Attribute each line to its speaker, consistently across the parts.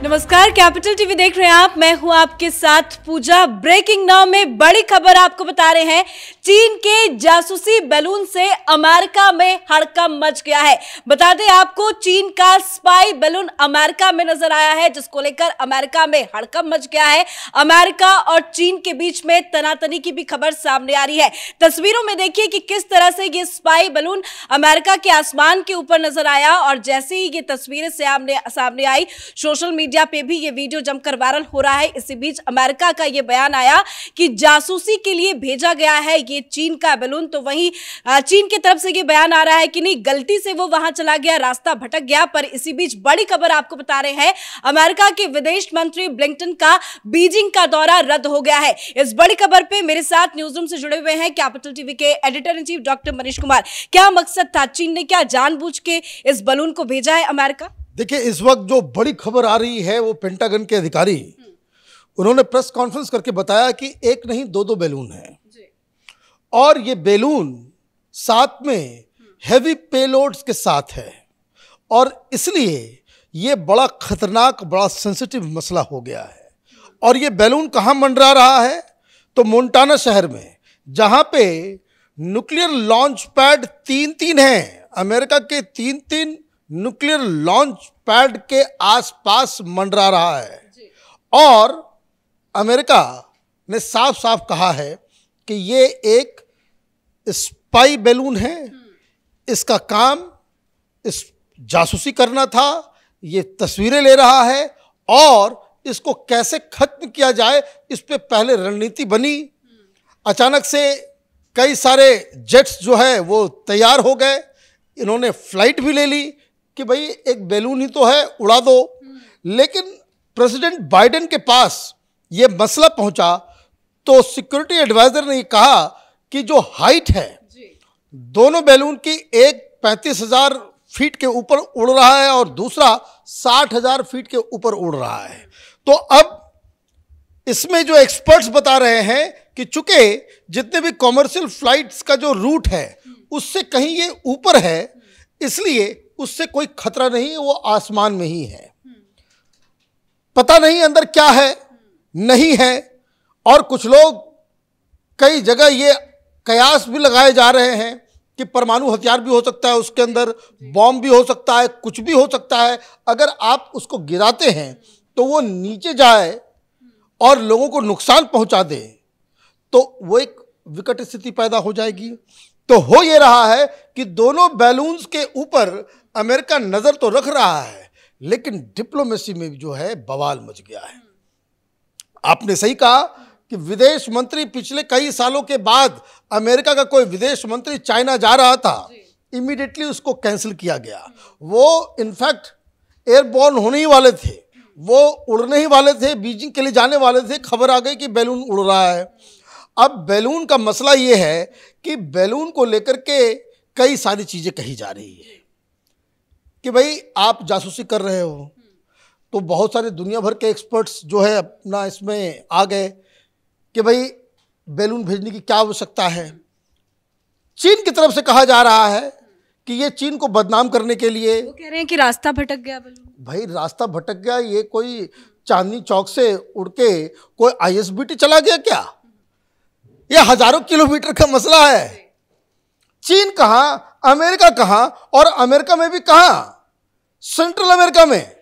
Speaker 1: नमस्कार, capital TV देख रहे हैं आप। मैं हूं आपके साथ पूजा। ब्रेकिंग नाउ में बड़ी खबर आपको बता रहे हैं। चीन के जासूसी बैलून से अमेरिका में हड़कंप मच गया है। बता दें आपको, चीन का स्पाई बैलून अमेरिका में नजर आया है, जिसको लेकर अमेरिका में हड़कंप मच गया है। अमेरिका और चीन के बीच में तनातनी की भी खबर सामने आ रही है। तस्वीरों में देखिए कि किस तरह से ये स्पाई बैलून अमेरिका के आसमान के ऊपर नजर आया और जैसे ही ये तस्वीरें सामने आई, सोशल मीडिया पे भी ये वीडियो जमकर वायरल हो रहा है। इसी बीच अमेरिका का ये बयान आया कि जासूसी के लिए भेजा गया है ये चीन का बैलून। तो वहीं चीन की तरफ से ये बयान आ रहा है कि नहीं, गलती से वो वहां चला गया, रास्ता भटक गया। पर इसी बीच बड़ी खबर आपको बता रहे हैं, अमेरिका के विदेश मंत्री ब्लिंकन का बीजिंग का दौरा रद्द हो गया है। इस बड़ी खबर पे मेरे साथ न्यूज रूम से जुड़े हुए हैं कैपिटल टीवी के editor in chief doctor Manish Kumar. क्या मकसद था? चीन ने क्या जानबूझ के इस बैलून को भेजा है अमेरिका?
Speaker 2: देखिए, इस वक्त जो बड़ी खबर आ रही है वो पेंटागन के अधिकारी उन्होंने प्रेस कॉन्फ्रेंस करके बताया कि एक नहीं दो बैलून हैं और ये बैलून साथ में हेवी पेलोड्स के साथ है और इसलिए ये बड़ा खतरनाक, बड़ा सेंसिटिव मसला हो गया है। और ये बैलून कहाँ मंडरा रहा है? तो मोंटाना शहर में, जहाँ पे न्यूक्लियर लॉन्च पैड तीन हैं। अमेरिका के तीन न्यूक्लियर लॉन्च पैड के आसपास मंडरा रहा है और अमेरिका ने साफ साफ कहा है कि ये एक स्पाई बैलून है। इसका काम इस जासूसी करना था, ये तस्वीरें ले रहा है और इसको कैसे खत्म किया जाए इस पे पहले रणनीति बनी। अचानक से कई सारे जेट्स जो है वो तैयार हो गए, इन्होंने फ्लाइट भी ले ली कि भाई एक बैलून ही तो है, उड़ा दो। लेकिन प्रेसिडेंट बाइडेन के पास ये मसला पहुंचा तो सिक्योरिटी एडवाइजर ने कहा कि जो हाइट है दोनों बैलून की, एक 35,000 फीट के ऊपर उड़ रहा है और दूसरा 60,000 फीट के ऊपर उड़ रहा है। तो अब इसमें जो एक्सपर्ट्स बता रहे हैं कि चूंकि जितने भी कॉमर्शियल फ्लाइट्स का जो रूट है उससे कहीं ये ऊपर है, इसलिए उससे कोई खतरा नहीं, वो आसमान में ही है। पता नहीं अंदर क्या है नहीं है। और कुछ लोग कई जगह ये कयास भी लगाए जा रहे हैं कि परमाणु हथियार भी हो सकता है, उसके अंदर बॉम्ब भी हो सकता है, कुछ भी हो सकता है। अगर आप उसको गिराते हैं तो वो नीचे जाए और लोगों को नुकसान पहुंचा दे तो वो एक विकट स्थिति पैदा हो जाएगी। तो हो ये रहा है कि दोनों बैलून्स के ऊपर अमेरिका नजर तो रख रहा है, लेकिन डिप्लोमेसी में जो है बवाल मच गया है। आपने सही कहा कि विदेश मंत्री पिछले कई सालों के बाद अमेरिका का कोई विदेश मंत्री चाइना जा रहा था, इमीडिएटली उसको कैंसिल किया गया। वो इनफैक्ट एयरबॉर्न होने ही वाले थे, वो उड़ने ही वाले थे, बीजिंग के लिए जाने वाले थे। खबर आ गई कि बैलून उड़ रहा है। अब बैलून का मसला ये है कि बैलून को लेकर के कई सारी चीज़ें कही जा रही है कि भाई आप जासूसी कर रहे हो। तो बहुत सारे दुनिया भर के एक्सपर्ट्स जो है अपना इसमें आ गए कि भाई बैलून भेजने की क्या आवश्यकता है। चीन की तरफ से कहा जा रहा है कि ये चीन को बदनाम करने के लिए,
Speaker 1: वो कह रहे हैं कि रास्ता भटक गया बैलून।
Speaker 2: भाई रास्ता भटक गया, ये कोई चांदनी चौक से उड़ के कोई ISBT चला गया क्या? ये हजारों किलोमीटर का मसला है। चीन कहाँ, अमेरिका कहाँ, और अमेरिका में भी कहाँ, सेंट्रल अमेरिका में।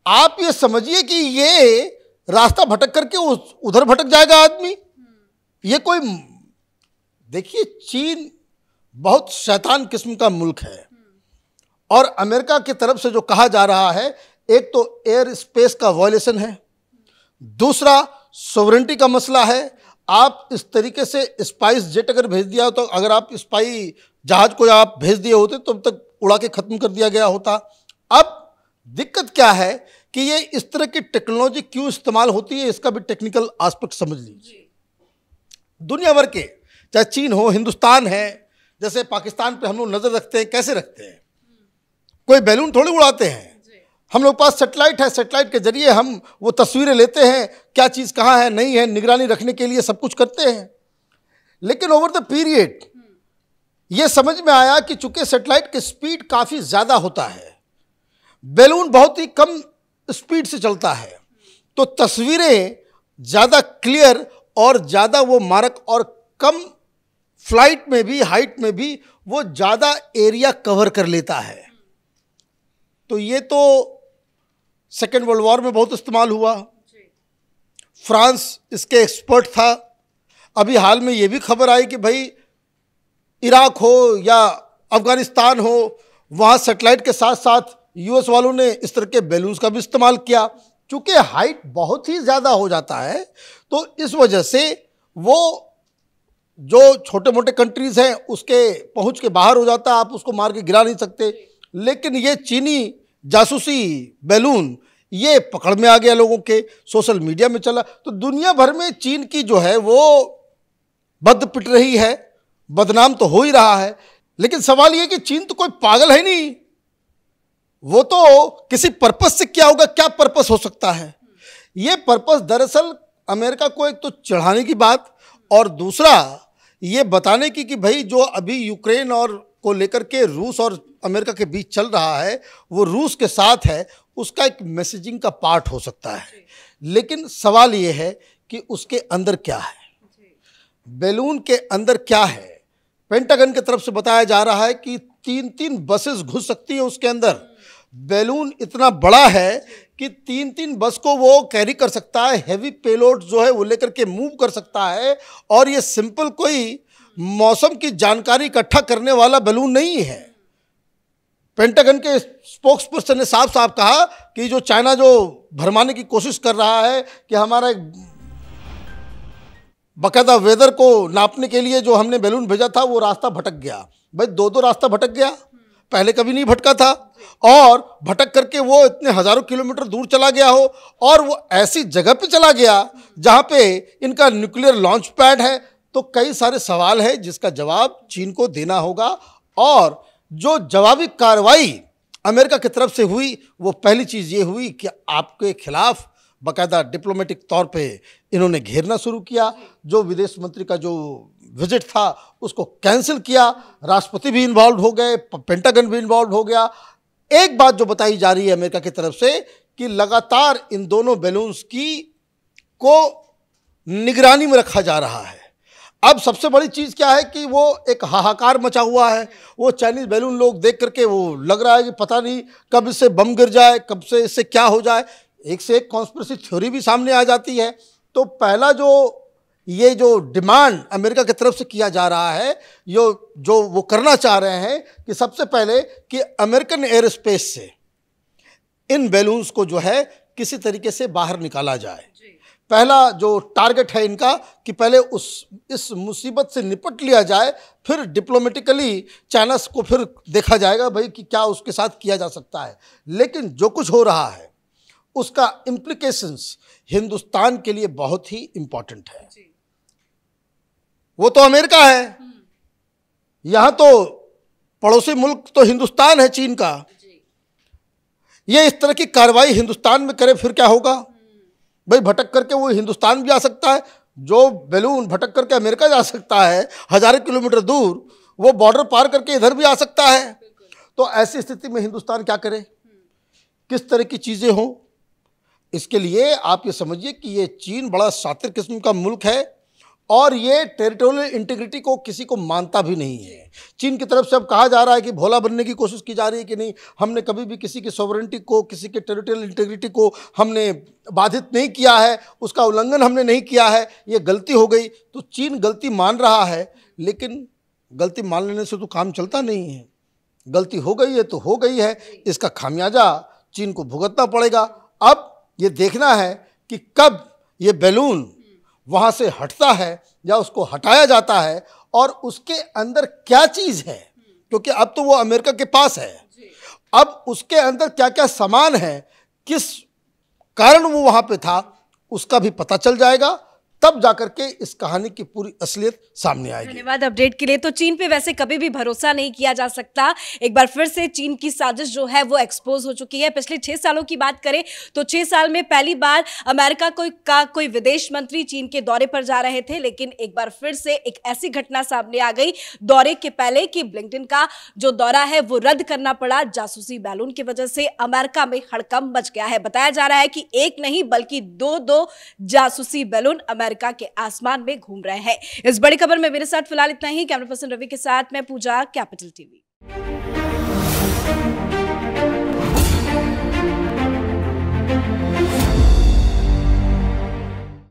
Speaker 2: आप ये समझिए कि ये रास्ता भटक करके उधर भटक जाएगा आदमी। ये कोई, देखिए चीन बहुत शैतान किस्म का मुल्क है और अमेरिका की तरफ से जो कहा जा रहा है, एक तो एयर स्पेस का वायलेशन है, दूसरा सोवरेंटी का मसला है। आप इस तरीके से स्पाइस जेट अगर भेज दिया हो, तो अगर आप स्पाई जहाज को आप भेज दिए होते तो अब तक उड़ा के खत्म कर दिया गया होता। अब दिक्कत क्या है कि ये इस तरह की टेक्नोलॉजी क्यों इस्तेमाल होती है, इसका भी टेक्निकल एस्पेक्ट समझ लीजिए। दुनिया भर के, चाहे चीन हो, हिंदुस्तान है, जैसे पाकिस्तान पे हम लोग नजर रखते हैं, कैसे रखते हैं? कोई बैलून थोड़ी उड़ाते हैं। हम लोग पास सैटेलाइट है, सैटेलाइट के जरिए हम वो तस्वीरें लेते हैं, क्या चीज़ कहाँ है नहीं है, निगरानी रखने के लिए सब कुछ करते हैं। लेकिन ओवर द पीरियड ये समझ में आया कि चूंकि सैटेलाइट की स्पीड काफ़ी ज़्यादा होता है, बैलून बहुत ही कम स्पीड से चलता है, तो तस्वीरें ज़्यादा क्लियर और ज़्यादा वो मारक और कम फ्लाइट में भी, हाइट में भी वो ज़्यादा एरिया कवर कर लेता है। तो ये तो सेकेंड वर्ल्ड वॉर में बहुत इस्तेमाल हुआ। फ्रांस इसके एक्सपर्ट था। अभी हाल में ये भी खबर आई कि भाई इराक हो या अफगानिस्तान हो, वहाँ सैटेलाइट के साथ साथ यूएस वालों ने इस तरह के बैलून्स का भी इस्तेमाल किया। चूँकि हाइट बहुत ही ज़्यादा हो जाता है, तो इस वजह से वो जो छोटे मोटे कंट्रीज़ हैं उसके पहुँच के बाहर हो जाता है, आप उसको मार के गिरा नहीं सकते। लेकिन ये चीनी जासूसी बैलून ये पकड़ में आ गया लोगों के, सोशल मीडिया में चला, तो दुनिया भर में चीन की जो है वो बद पिट रही है, बदनाम तो हो ही रहा है। लेकिन सवाल ये कि चीन तो कोई पागल है नहीं, वो तो किसी पर्पस से, क्या होगा, क्या पर्पस हो सकता है। ये पर्पस दरअसल अमेरिका को एक तो चढ़ाने की बात, और दूसरा ये बताने की कि भाई जो अभी यूक्रेन और को लेकर के रूस और अमेरिका के बीच चल रहा है वो रूस के साथ है, उसका एक मैसेजिंग का पार्ट हो सकता है। लेकिन सवाल ये है कि उसके अंदर क्या है, बैलून के अंदर क्या है। पेंटागन की तरफ से बताया जा रहा है कि 3-3 बसेस घुस सकती है उसके अंदर। बैलून इतना बड़ा है कि 3-3 बस को वो कैरी कर सकता है, हैवी पेलोड जो है वो लेकर के मूव कर सकता है। और ये सिंपल कोई मौसम की जानकारी इकट्ठा करने वाला बैलून नहीं है। पेंटागन के स्पोक्स पर्सन ने साफ साफ कहा कि जो चाइना जो भरमाने की कोशिश कर रहा है कि हमारा एक बाकायदा वेदर को नापने के लिए जो हमने बैलून भेजा था वो रास्ता भटक गया। भाई 2-2 रास्ता भटक गया, पहले कभी नहीं भटका था, और भटक करके वो इतने हज़ारों किलोमीटर दूर चला गया हो, और वो ऐसी जगह पे चला गया जहाँ पे इनका न्यूक्लियर लॉन्च पैड है। तो कई सारे सवाल हैं जिसका जवाब चीन को देना होगा। और जो जवाबी कार्रवाई अमेरिका की तरफ से हुई वो पहली चीज़ ये हुई कि आपके खिलाफ बाकायदा डिप्लोमेटिक तौर पे इन्होंने घेरना शुरू किया। जो विदेश मंत्री का जो विजिट था उसको कैंसिल किया, राष्ट्रपति भी इन्वॉल्व हो गए, पेंटागन भी इन्वॉल्व हो गया। एक बात जो बताई जा रही है अमेरिका की तरफ से कि लगातार इन दोनों बैलून्स को निगरानी में रखा जा रहा है। अब सबसे बड़ी चीज़ क्या है कि वो एक हाहाकार मचा हुआ है। वो चाइनीज़ बैलून लोग देख करके वो लग रहा है कि पता नहीं कब इससे बम गिर जाए, कब से इससे क्या हो जाए। एक से एक कॉन्स्पिरेसी थ्योरी भी सामने आ जाती है। तो पहला जो डिमांड अमेरिका की तरफ से किया जा रहा है, जो वो करना चाह रहे हैं कि सबसे पहले कि अमेरिकन एयर स्पेस से इन बैलून्स को जो है किसी तरीके से बाहर निकाला जाए। पहला जो टारगेट है इनका कि पहले इस मुसीबत से निपट लिया जाए, फिर डिप्लोमेटिकली चाइना को फिर देखा जाएगा भाई कि क्या उसके साथ किया जा सकता है। लेकिन जो कुछ हो रहा है उसका इम्प्लीकेशंस हिंदुस्तान के लिए बहुत ही इंपॉर्टेंट है। वो तो अमेरिका है, यहाँ तो पड़ोसी मुल्क तो हिंदुस्तान है चीन का। ये इस तरह की कार्रवाई हिंदुस्तान में करे फिर क्या होगा भाई। भटक करके वो हिंदुस्तान भी आ सकता है, जो बैलून भटक करके अमेरिका जा सकता है हजारों किलोमीटर दूर, वो बॉर्डर पार करके इधर भी आ सकता है। तो ऐसी स्थिति में हिंदुस्तान क्या करे, किस तरह की चीज़ें हों। इसके लिए आप ये समझिए कि ये चीन बड़ा शातिर किस्म का मुल्क है और ये टेरिटोरियल इंटीग्रिटी को किसी को मानता भी नहीं है। चीन की तरफ से अब कहा जा रहा है कि भोला बनने की कोशिश की जा रही है कि नहीं, हमने कभी भी किसी की सॉवरेनिटी को, किसी के टेरिटोरियल इंटीग्रिटी को हमने बाधित नहीं किया है, उसका उल्लंघन हमने नहीं किया है, ये गलती हो गई। तो चीन गलती मान रहा है, लेकिन गलती मान लेने से तो काम चलता नहीं है। गलती हो गई है तो हो गई है, इसका खामियाजा चीन को भुगतना पड़ेगा। अब ये देखना है कि कब ये बैलून वहाँ से हटता है या उसको हटाया जाता है और उसके अंदर क्या चीज़ है, क्योंकि अब तो वो अमेरिका के पास है। अब उसके अंदर क्या क्या सामान है, किस कारण वो वहाँ पे था, उसका भी पता चल जाएगा। तब जाकर के इस कहानी की पूरी असलियत सामने आएगी।
Speaker 1: धन्यवाद अपडेट के लिए। तो चीन पे वैसे कभी भी भरोसा नहीं किया जा सकता। एक बार फिर से चीन की साजिश जो है वो एक्सपोज हो चुकी है। पिछले 6 सालों की बात करें तो 6 साल में पहली बार अमेरिका का कोई विदेश मंत्री चीन के दौरे पर जा रहे थे, लेकिन एक बार फिर से एक ऐसी घटना सामने आ गई दौरे के पहले कि ब्लिंकन का जो दौरा है वो रद्द करना पड़ा। जासूसी बैलून की वजह से अमेरिका में हड़कंप मच गया है। बताया जा रहा है कि एक नहीं बल्कि दो जासूसी बैलून अमेरिका के आसमान में घूम रहे हैं। इस बड़ी खबर में मेरे साथ फिलहाल इतना ही। कैमरा पर्सन रवि के साथ मैं पूजा, कैपिटल टीवी।